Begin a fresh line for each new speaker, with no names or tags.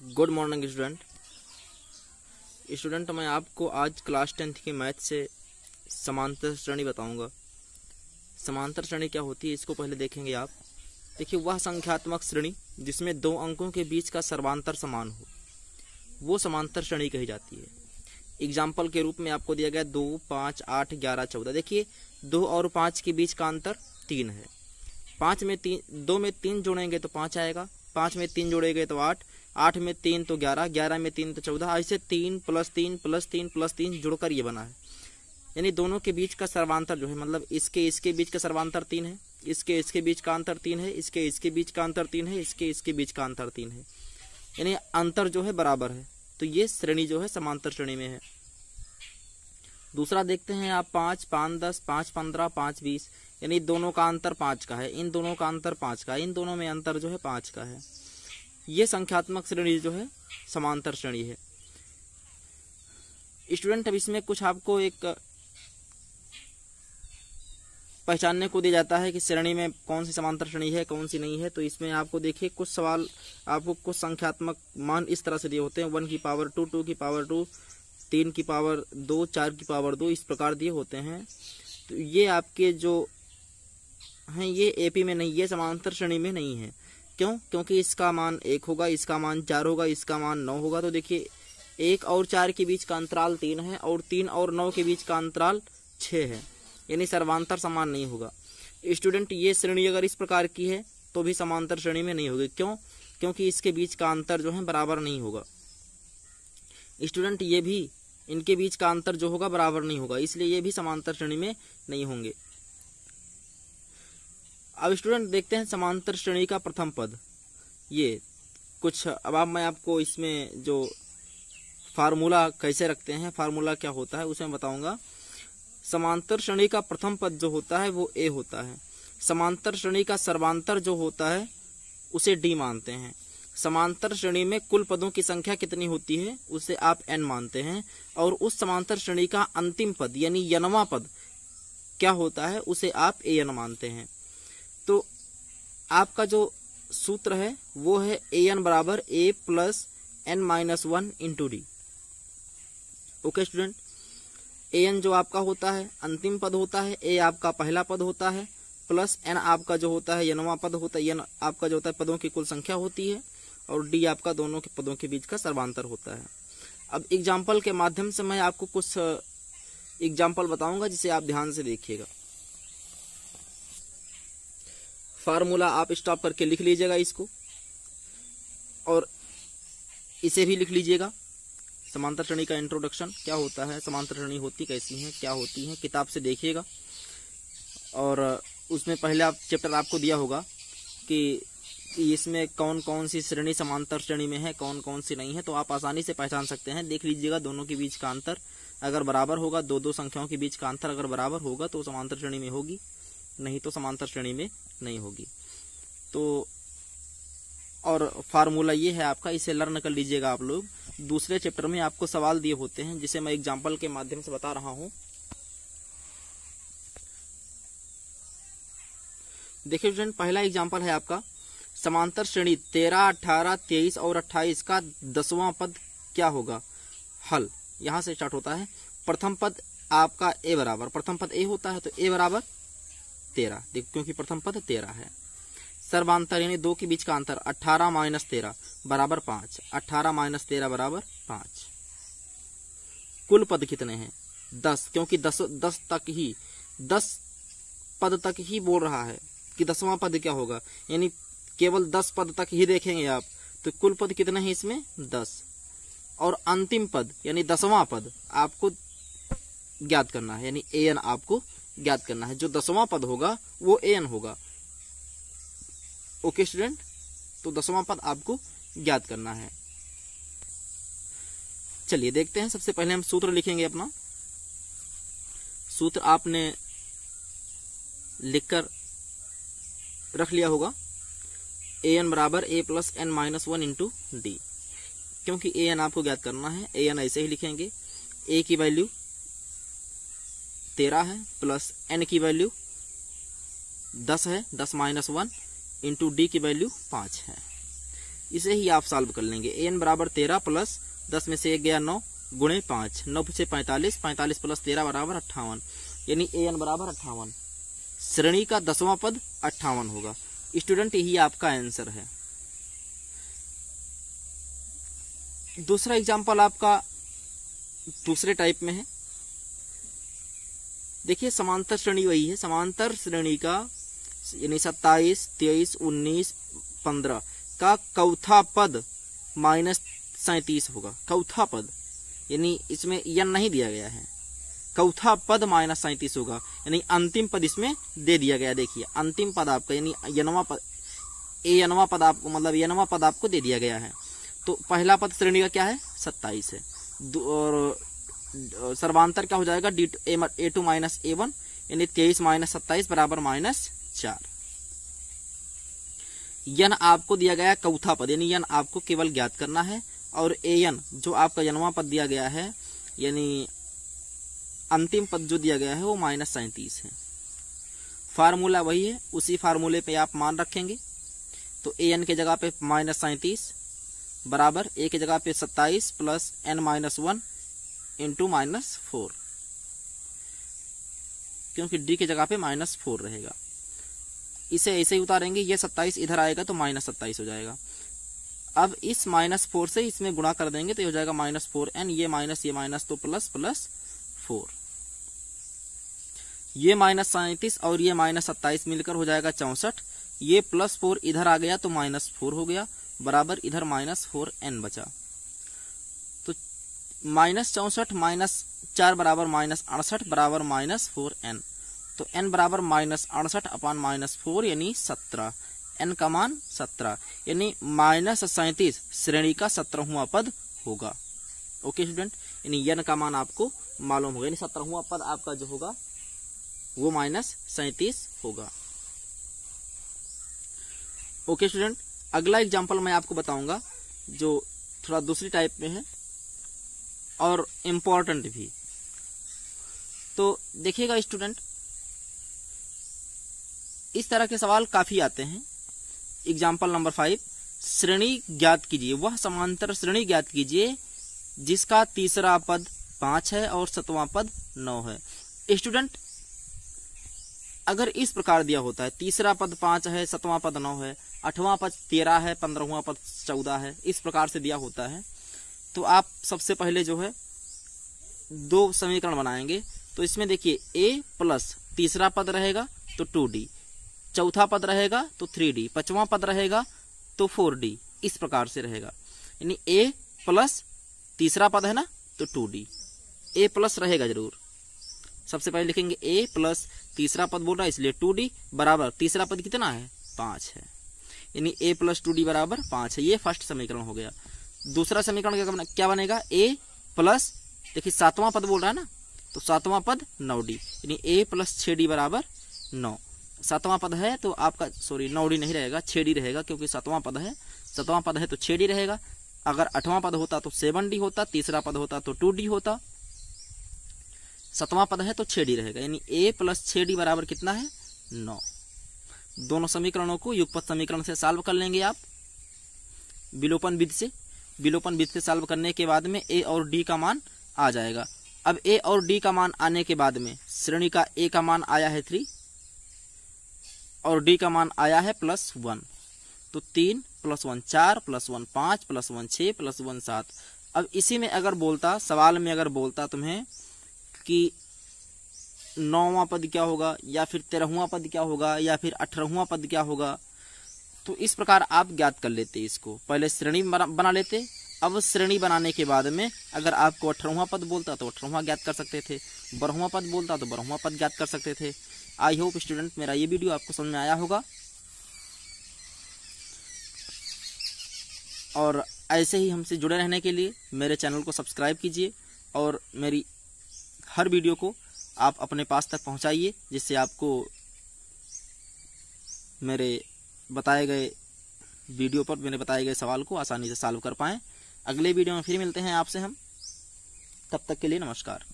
Good morning student, मैं आपको आज क्लास 10th की मैथ से समांतर श्रेणी बताऊंगा। समांतर श्रेणी क्या होती है इसको पहले देखेंगे आप। देखिए, वह संख्यात्मक श्रेणी जिसमें दो अंकों के बीच का सर्वांतर समान हो वो समांतर श्रेणी कही जाती है। एग्जाम्पल के रूप में आपको दिया गया 2, 5, 8, 11, 14। देखिए 2 और 5 के बीच का अंतर 3 है। 2 में 3 जोड़ेंगे तो 5 आएगा, 5 में 3 जोड़ेंगे तो 8, 8 में 3 तो 11, 11 में 3 तो 14। ऐसे 3 + 3 + 3 + 3 जुड़कर ये बना है। यानी दोनों के बीच का सर्वांतर जो है, मतलब इसके बीच का सर्वांतर 3 है, इसके बीच का अंतर 3 है, इसके बीच का अंतर 3 है, इसके बीच का अंतर 3 है। यानी अंतर जो है बराबर है, तो ये श्रेणी जो है समांतर श्रेणी में है। दूसरा देखते हैं आप 5, 5, 10, 5, 15, 5, 20। यानी दोनों का अंतर 5 का है, इन दोनों का अंतर 5 का है, इन दोनों में अंतर जो है 5 का है। ये संख्यात्मक श्रेणी जो है समांतर श्रेणी है। स्टूडेंट, अब इसमें कुछ आपको एक पहचानने को दिया जाता है कि श्रेणी में कौन सी समांतर श्रेणी है, कौन सी नहीं है। तो इसमें आपको देखिए कुछ सवाल, आपको कुछ संख्यात्मक मान इस तरह से दिए होते हैं। 1 की पावर 2, 2 की पावर 2, 3 की पावर 2, 4 की पावर 2, इस प्रकार दिए होते हैं। तो ये आपके जो हैं ये एपी में नहीं, ये समांतर श्रेणी में नहीं है। क्यों? क्योंकि इसका मान 1 होगा, इसका मान 4 होगा, इसका मान 9 होगा। तो देखिए 1 और 4 के बीच का अंतराल 3 है और 3 और 9 के बीच का अंतराल 6 है। यानी सर्वांतर समान नहीं होगा। स्टूडेंट, ये श्रेणी अगर इस प्रकार की है तो भी समांतर श्रेणी में नहीं होगी। क्यों? क्योंकि इसके बीच का अंतर जो है बराबर नहीं होगा। स्टूडेंट, ये भी इनके बीच का अंतर जो होगा बराबर नहीं होगा, इसलिए ये भी समांतर श्रेणी में नहीं होंगे। अब स्टूडेंट देखते हैं समांतर श्रेणी का प्रथम पद। ये कुछ अब मैं आपको इसमें जो फार्मूला कैसे रखते हैं, फार्मूला क्या होता है उसे मैं बताऊंगा। समांतर श्रेणी का प्रथम पद जो होता है वो ए होता है। समांतर श्रेणी का सर्वांतर जो होता है उसे डी मानते हैं। समांतर श्रेणी में कुल पदों की संख्या कितनी होती है उसे आप n मानते हैं, और उस समांतर श्रेणी का अंतिम पद यानी n वां पद क्या होता है उसे आप an मानते हैं। तो आपका जो सूत्र है वो है an = a + n - 1 × d। Okay student, an जो आपका होता है अंतिम पद होता है, a आपका पहला पद होता है, प्लस n आपका जो होता है n वां पद होता है, n आपका जो होता है पदों की कुल संख्या होती है, और d आपका दोनों के पदों के बीच का सर्वांतर होता है। अब एग्जाम्पल के माध्यम से मैं आपको कुछ एग्जाम्पल बताऊंगा जिसे आप ध्यान से देखिएगा। फार्मूला आप स्टॉप करके लिख लीजिएगा इसको, और इसे भी लिख लीजिएगा। समांतर श्रेणी का इंट्रोडक्शन क्या होता है, समांतर श्रेणी होती कैसी है, क्या होती है, किताब से देखिएगा। और उसमें पहले चैप्टर आपको दिया होगा कि इसमें कौन कौन सी श्रेणी समांतर श्रेणी में है, कौन कौन सी नहीं है, तो आप आसानी से पहचान सकते हैं। देख लीजिएगा दोनों के बीच का अंतर अगर बराबर होगा, दो संख्याओं के बीच का अंतर अगर बराबर होगा तो समांतर श्रेणी में होगी, नहीं तो समांतर श्रेणी में नहीं होगी। तो और फार्मूला ये है आपका, इसे लर्न कर लीजिएगा आप लोग। दूसरे चैप्टर में आपको सवाल दिए होते हैं जिसे मैं एग्जाम्पल के माध्यम से बता रहा हूं। देखिए स्टूडेंट, पहला एग्जाम्पल है आपका समांतर श्रेणी 13, 18, 23 और 28 का 10वां पद क्या होगा। हल यहां से स्टार्ट होता है। प्रथम पद आपका a बराबर, प्रथम पद a होता है तो a बराबर 13, क्योंकि प्रथम पद 13 है। सर्वांतर यानी दो के बीच का अंतर 18 - 13 बराबर 5, 18 - 13 बराबर 5। कुल पद कितने हैं 10, क्योंकि 10 पद तक ही बोल रहा है कि 10वां पद क्या होगा, यानी केवल 10 पद तक ही देखेंगे आप, तो कुल पद कितने हैं इसमें 10। और अंतिम पद यानी 10वां पद आपको ज्ञात करना है, यानी an आपको ज्ञात करना है। जो 10वां पद होगा वो an होगा। ओके स्टूडेंट, तो 10वां पद आपको ज्ञात करना है। चलिए देखते हैं। सबसे पहले हम सूत्र लिखेंगे अपना। सूत्र आपने लिखकर रख लिया होगा। an = a + n - 1 × d। क्योंकि an आपको ज्ञात करना है, an ऐसे ही लिखेंगे। a की वैल्यू 13 है, प्लस n की वैल्यू 10 है, 10 - 1 × d की वैल्यू 5 है। इसे ही आप सॉल्व कर लेंगे। an बराबर 13 प्लस 10 में से 1 गया 9 गुणे 5, 9 से 45, 45 प्लस 13 बराबर 58, यानी an बराबर 58। श्रेणी का 10वां पद 58 होगा। स्टूडेंट यही आपका आंसर है। दूसरा एग्जाम्पल आपका दूसरे टाइप में है। देखिए समांतर श्रेणी वही है, समांतर श्रेणी का यानी 27, 23, 19, 15 का चौथा पद -37 होगा। चौथा पद यानी इसमें n नहीं दिया गया है, चौथा पद -37 होगा, यानी अंतिम पद इसमें दे दिया गया। देखिए अंतिम पद आपका यानी n पद आपको मतलब n पद आपको दे दिया गया है। तो पहला पद श्रेणी का क्या है 27 है, और सर्वांतर क्या हो जाएगा a2 - a1 यानी 23 - 27 बराबर -4। n आपको दिया गया चौथा पद यानी n आपको केवल ज्ञात करना है, और an जो आपका जन्मा पद दिया गया है यानी अंतिम पद जो दिया गया है वो -37 है। फार्मूला वही है, उसी फार्मूले पे आप मान रखेंगे। तो an के जगह पे -37 बराबर a की जगह पे 27 प्लस n-1 इंटू -4, क्योंकि d की जगह पे -4 रहेगा। इसे ऐसे ही उतारेंगे, ये 27 इधर आएगा तो -27 हो जाएगा। अब इस -4 से इसमें गुणा कर देंगे तो ये हो जाएगा -4n, ये माइनस तो प्लस 4, ये -37 और ये -27 मिलकर हो जाएगा 64, ये +4 इधर आ गया तो -4 हो गया, बराबर इधर -4n बचा। तो -64 -4 बराबर -68 बराबर -4n। तो n बराबर -68 अपान -4 यानी 17, n का मान 17 यानी -37 श्रेणी का 17वां पद होगा। ओके स्टूडेंट, यानी n का मान आपको मालूम होगा, यानी 17वां पद आपका जो होगा वो -37 होगा। ओके स्टूडेंट, अगला एग्जाम्पल मैं आपको बताऊंगा जो थोड़ा दूसरी टाइप में है और इम्पोर्टेंट भी। तो देखिएगा स्टूडेंट, इस तरह के सवाल काफी आते हैं। एग्जाम्पल नंबर 5, श्रेणी ज्ञात कीजिए, वह समांतर श्रेणी ज्ञात कीजिए जिसका तीसरा पद 5 है और 7वां पद 9 है। स्टूडेंट अगर इस प्रकार दिया होता है, तीसरा पद 5 है, 7वां पद 9 है, 8वां पद 13 है, 15वां पद 14 है, इस प्रकार से दिया होता है, तो आप सबसे पहले जो है 2 समीकरण बनाएंगे। तो इसमें देखिए a प्लस तीसरा पद रहेगा तो 2d, चौथा पद रहेगा तो 3d, 5वां पद रहेगा तो 4d, इस प्रकार से रहेगा। यानी a प्लस तीसरा पद है ना तो 2d, a प्लस रहेगा जरूर। सबसे पहले लिखेंगे a प्लस तीसरा पद बोल रहा है इसलिए 2d बराबर तीसरा पद कितना है 5 है, यानी a प्लस 2d बराबर 5 है। ये फर्स्ट समीकरण हो गया। दूसरा समीकरण क्या बनेगा, a प्लस देखिए 7वां पद बोल रहा है ना तो 7वां पद 9d, यानी a प्लस 6d बराबर 9। 7वां पद है तो आपका 9d नहीं रहेगा, 6d रहेगा, क्योंकि 7वां पद है, 7वां पद है तो 6d रहेगा। अगर 8वां पद होता तो 7d होता, तीसरा पद होता तो 2d होता, 7वां पद है तो 6d रहेगा, यानी a प्लस 6d बराबर कितना है 9। दोनों समीकरणों को युगपत समीकरण से सॉल्व कर लेंगे आप विलोपन विधि से। विलोपन विधि से सॉल्व करने के बाद में a और d का मान आ जाएगा। अब a और d का मान आने के बाद में श्रेणी का a का मान आया है 3 और d का मान आया है +1, तो 3 + 1 4 + 1 5 + 1 6 + 1 7। अब इसी में अगर बोलता, सवाल में अगर बोलता तुम्हें कि 9वां पद क्या होगा या फिर 13वां पद क्या होगा या फिर 18वां पद क्या होगा, तो इस प्रकार आप ज्ञात कर लेते। इसको पहले श्रेणी बना लेते, अब श्रेणी बनाने के बाद में अगर आपको 18वां पद बोलता तो 18वां ज्ञात कर सकते थे, 12वां पद बोलता तो 12वां पद ज्ञात कर सकते थे। आई होप स्टूडेंट मेरा ये वीडियो आपको समझ में आया होगा, और ऐसे ही हमसे जुड़े रहने के लिए मेरे चैनल को सब्सक्राइब कीजिए और मेरी हर वीडियो को आप अपने पास तक पहुंचाइए, जिससे आपको मेरे बताए गए वीडियो पर मैंने बताए गए सवाल को आसानी से सॉल्व कर पाएं। अगले वीडियो में फिर मिलते हैं आपसे हम, तब तक के लिए नमस्कार।